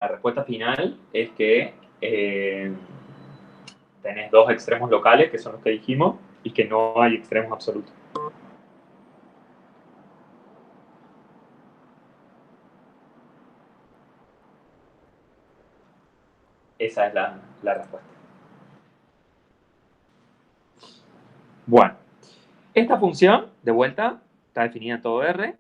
la respuesta final es que tenés dos extremos locales, que son los que dijimos, y que no hay extremos absolutos. Esa es la respuesta. Bueno, esta función, de vuelta, está definida en todo R,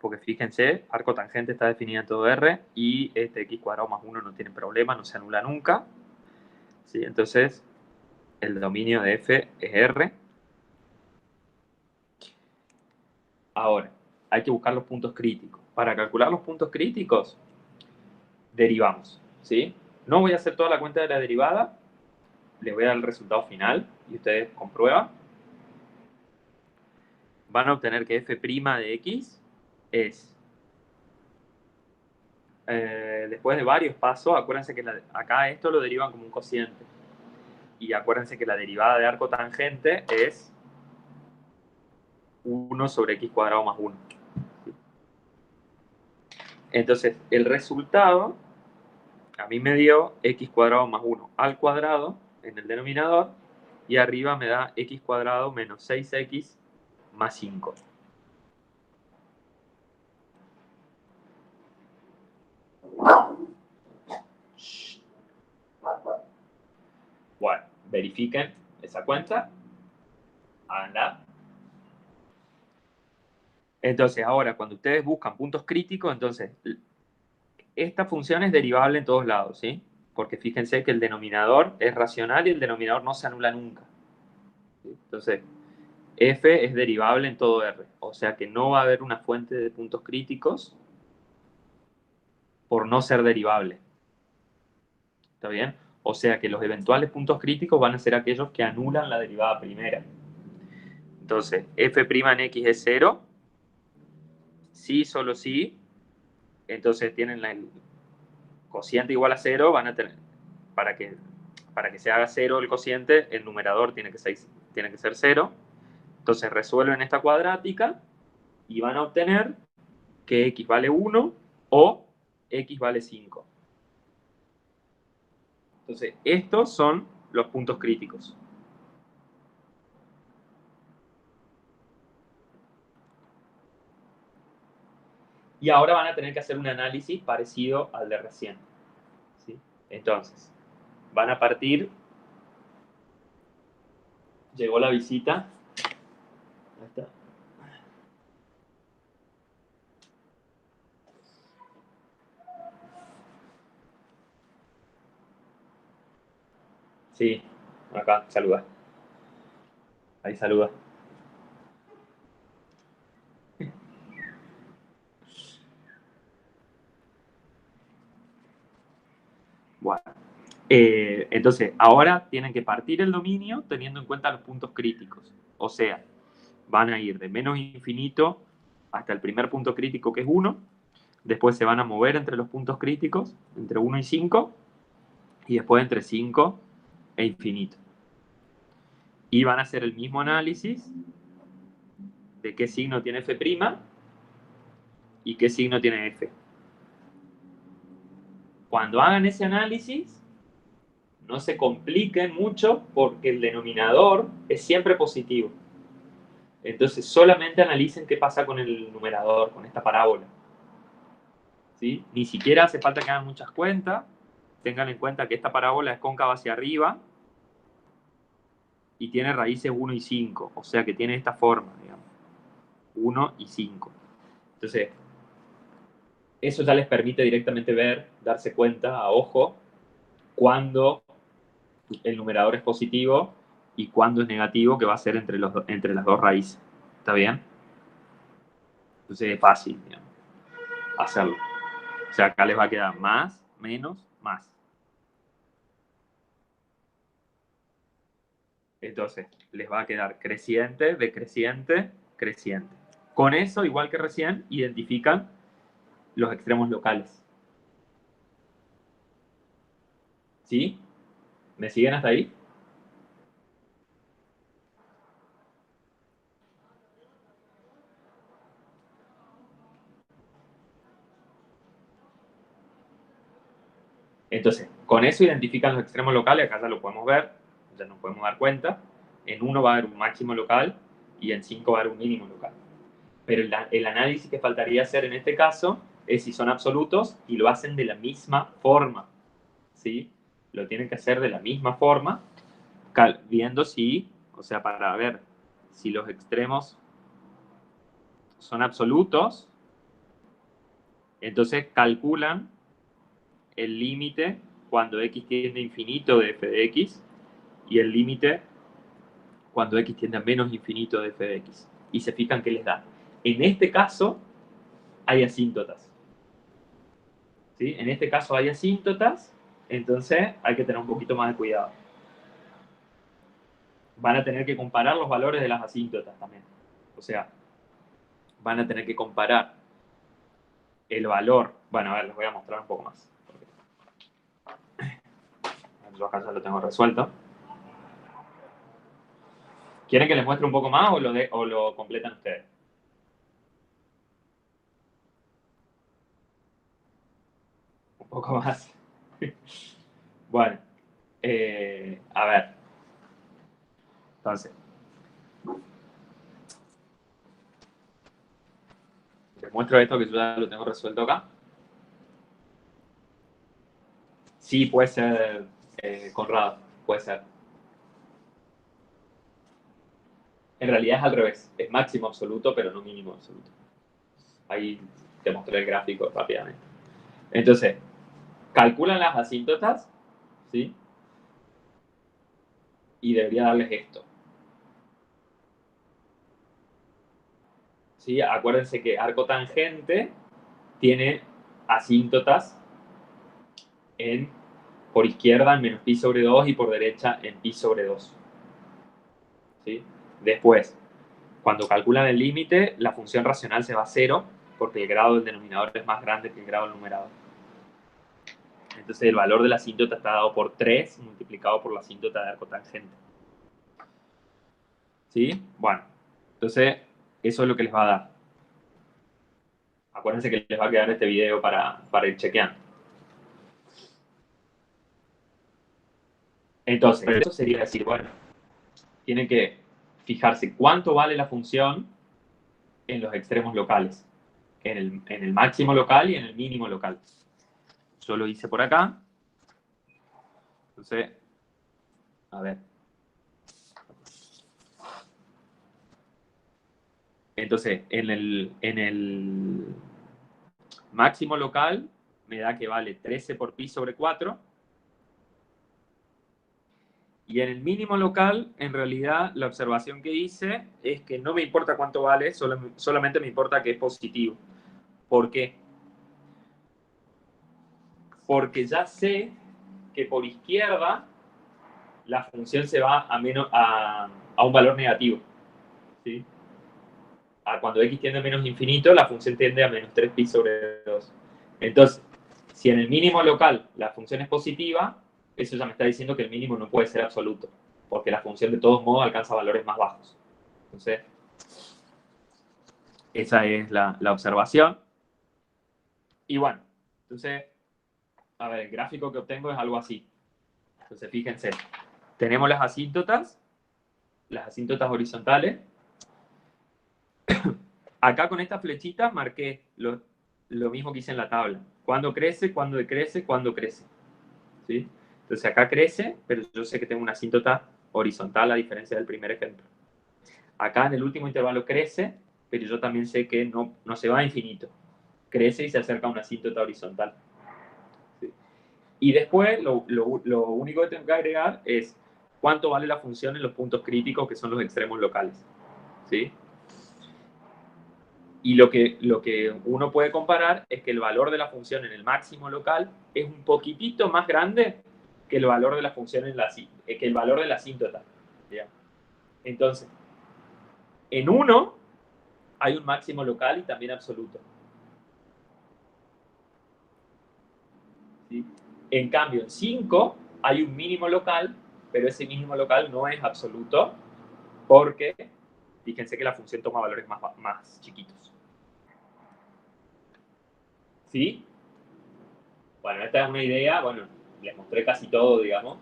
porque fíjense, arco tangente está definida en todo R, y este x cuadrado más 1 no tiene problema, no se anula nunca. ¿Sí? Entonces, el dominio de f es R. Ahora, hay que buscar los puntos críticos. Para calcular los puntos críticos, derivamos. ¿Sí? No voy a hacer toda la cuenta de la derivada, les voy a dar el resultado final y ustedes comprueban. Van a obtener que f' de x es, después de varios pasos, acuérdense que acá esto lo derivan como un cociente. Y acuérdense que la derivada de arco tangente es 1 sobre x cuadrado más 1. Entonces, el resultado a mí me dio x cuadrado más 1 al cuadrado en el denominador, y arriba me da x cuadrado menos 6x más 5. Bueno, verifiquen esa cuenta, háganla. Entonces, ahora, cuando ustedes buscan puntos críticos, entonces, esta función es derivable en todos lados, ¿sí? Porque fíjense que el denominador es racional y el denominador no se anula nunca. ¿Sí? Entonces, f es derivable en todo R. O sea que no va a haber una fuente de puntos críticos por no ser derivable. ¿Está bien? O sea que los eventuales puntos críticos van a ser aquellos que anulan la derivada primera. Entonces, f' en x es 0. Sí, solo sí. Entonces tienen el cociente igual a 0, van a tener, para que se haga 0 el cociente, el numerador tiene que ser 0. Entonces resuelven esta cuadrática y van a obtener que x vale 1 o x vale 5. Entonces, estos son los puntos críticos. Y ahora van a tener que hacer un análisis parecido al de recién. ¿Sí? Entonces, van a partir. Llegó la visita. Ahí está. Sí, acá, saluda. Ahí saluda. Bueno. Entonces, ahora tienen que partir el dominio teniendo en cuenta los puntos críticos. O sea, van a ir de menos infinito hasta el primer punto crítico, que es 1. Después se van a mover entre los puntos críticos, entre 1 y 5. Y después entre 5 e infinito. Y van a hacer el mismo análisis de qué signo tiene f' y qué signo tiene f. Cuando hagan ese análisis, no se compliquen mucho porque el denominador es siempre positivo. Entonces solamente analicen qué pasa con el numerador, con esta parábola. ¿Sí? Ni siquiera hace falta que hagan muchas cuentas. Tengan en cuenta que esta parábola es cóncava hacia arriba y tiene raíces 1 y 5. O sea que tiene esta forma, digamos. 1 y 5. Entonces, eso ya les permite directamente ver, darse cuenta a ojo, cuando el numerador es positivo y cuando es negativo, que va a ser entre las dos raíces. ¿Está bien? Entonces es fácil, digamos, hacerlo. O sea, acá les va a quedar más, menos, más. Entonces, les va a quedar creciente, decreciente, creciente. Con eso, igual que recién, identifican los extremos locales. ¿Sí? ¿Me siguen hasta ahí? Entonces, con eso identifican los extremos locales, acá ya lo podemos ver, ya nos podemos dar cuenta. En 1 va a haber un máximo local y en 5 va a haber un mínimo local. Pero el análisis que faltaría hacer en este caso es si son absolutos y lo hacen de la misma forma, ¿sí? Lo tienen que hacer de la misma forma, viendo si, o sea, para ver si los extremos son absolutos, entonces calculan el límite cuando x tiende a infinito de f de x y el límite cuando x tiende a menos infinito de f de x. Y se fijan qué les da. En este caso, hay asíntotas. ¿Sí? En este caso hay asíntotas, entonces hay que tener un poquito más de cuidado. Van a tener que comparar los valores de las asíntotas también. O sea, van a tener que comparar el valor. Bueno, a ver, les voy a mostrar un poco más. Yo acá ya lo tengo resuelto. ¿Quieren que les muestre un poco más o lo completan ustedes? Un poco más. Bueno, a ver. Entonces, les muestro esto que yo ya lo tengo resuelto acá. Sí, puede ser, Conrado, puede ser. En realidad es al revés, es máximo absoluto, pero no mínimo absoluto. Ahí te mostré el gráfico rápidamente. Entonces, calculan las asíntotas, ¿sí? Y debería darles esto. ¿Sí? Acuérdense que arco tangente tiene asíntotas por izquierda en menos pi sobre 2 y por derecha en pi sobre 2. ¿Sí? Después, cuando calculan el límite, la función racional se va a 0 porque el grado del denominador es más grande que el grado del numerador. Entonces el valor de la asíntota está dado por 3 multiplicado por la asíntota de arco tangente. ¿Sí? Bueno, entonces eso es lo que les va a dar. Acuérdense que les va a quedar este video para ir chequeando. Entonces, eso sería decir, bueno, tienen que fijarse cuánto vale la función en los extremos locales, en el máximo local y en el mínimo local. Yo lo hice por acá. Entonces, a ver. Entonces, en el máximo local me da que vale 13 por pi sobre 4. Y en el mínimo local, en realidad, la observación que hice es que no me importa cuánto vale, solamente me importa que es positivo. ¿Por qué? Porque ya sé que por izquierda la función se va a un valor negativo. ¿Sí? Cuando x tiende a menos infinito, la función tiende a menos 3 pi sobre 2. Entonces, si en el mínimo local la función es positiva, eso ya me está diciendo que el mínimo no puede ser absoluto, porque la función de todos modos alcanza valores más bajos. Entonces, esa es la observación. Y bueno, entonces, a ver, el gráfico que obtengo es algo así. Entonces, fíjense, tenemos las asíntotas horizontales. Acá con esta flechita marqué lo mismo que hice en la tabla. Cuándo crece, cuándo decrece, cuándo crece. ¿Sí? Entonces acá crece, pero yo sé que tengo una asíntota horizontal a diferencia del primer ejemplo. Acá en el último intervalo crece, pero yo también sé que no se va a infinito. Crece y se acerca a una asíntota horizontal. ¿Sí? Y después lo único que tengo que agregar es cuánto vale la función en los puntos críticos, que son los extremos locales. ¿Sí? Y lo que uno puede comparar es que el valor de la función en el máximo local es un poquitito más grande que el valor de la función que el valor de la asíntota. ¿Ya? Entonces, en 1 hay un máximo local y también absoluto. ¿Sí? En cambio, en 5 hay un mínimo local, pero ese mínimo local no es absoluto porque fíjense que la función toma valores más chiquitos. ¿Sí? Bueno, esta es una idea, bueno, les mostré casi todo, digamos,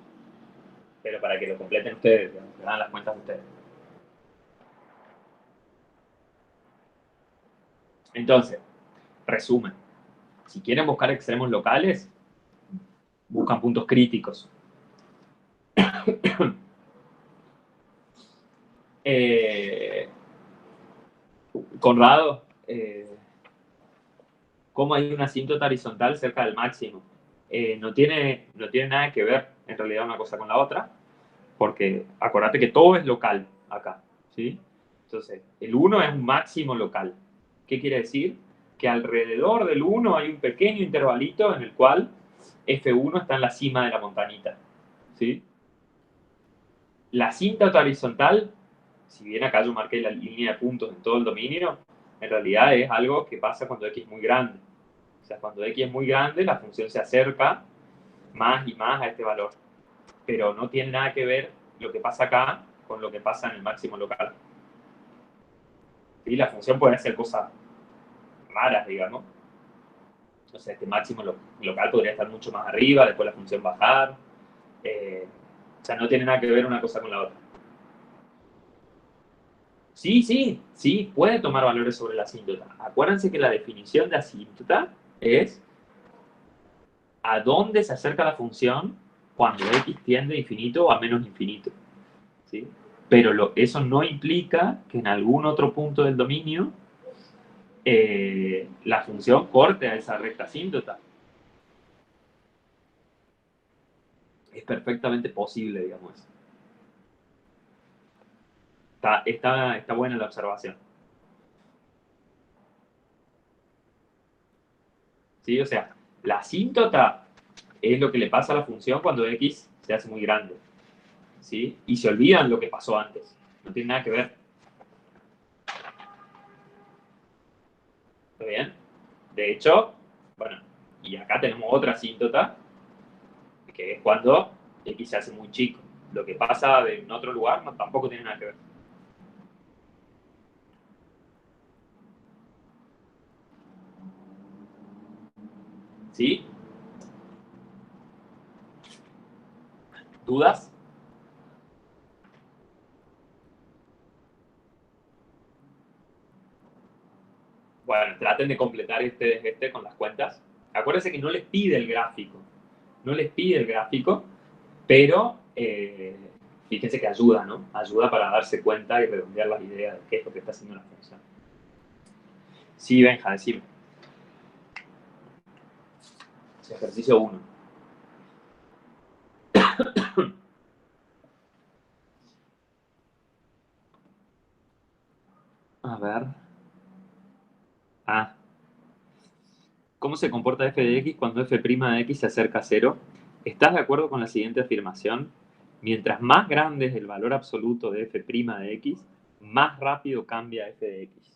pero para que lo completen ustedes, digamos, que hagan las cuentas ustedes. Entonces, resumen. Si quieren buscar extremos locales, buscan puntos críticos. Conrado, ¿cómo hay una asíntota horizontal cerca del máximo? No tiene nada que ver en realidad una cosa con la otra, porque acordate que todo es local acá, ¿sí? Entonces, el 1 es un máximo local. ¿Qué quiere decir? Que alrededor del 1 hay un pequeño intervalito en el cual F1 está en la cima de la montañita, ¿sí? La asíntota horizontal, si bien acá yo marqué la línea de puntos en todo el dominio, en realidad es algo que pasa cuando X es muy grande. O sea, cuando X es muy grande, la función se acerca más y más a este valor. Pero no tiene nada que ver lo que pasa acá con lo que pasa en el máximo local. ¿Sí? La función puede hacer cosas raras, digamos. O sea, este máximo local podría estar mucho más arriba, después la función bajar. O sea, no tiene nada que ver una cosa con la otra. Sí, puede tomar valores sobre la asíntota. Acuérdense que la definición de asíntota es a dónde se acerca la función cuando x tiende a infinito o a menos infinito. ¿Sí? Pero eso no implica que en algún otro punto del dominio la función corte a esa recta asíntota. Es perfectamente posible, digamos. Está buena la observación. ¿Sí? O sea, la asíntota es lo que le pasa a la función cuando x se hace muy grande. ¿Sí? Y se olvidan lo que pasó antes. No tiene nada que ver. ¿Está bien? De hecho, bueno, y acá tenemos otra asíntota, que es cuando x se hace muy chico. Lo que pasa en otro lugar tampoco tiene nada que ver. ¿Sí? ¿Dudas? Bueno, traten de completar este con las cuentas. Acuérdense que no les pide el gráfico. No les pide el gráfico, pero fíjense que ayuda, ¿no? Ayuda para darse cuenta y redondear las ideas de qué es lo que está haciendo la función. Sí, Benja, decime. Ejercicio 1. A ver. Ah. ¿Cómo se comporta f de x cuando f' de x se acerca a 0? ¿Estás de acuerdo con la siguiente afirmación? Mientras más grande es el valor absoluto de f' de x, más rápido cambia f de x.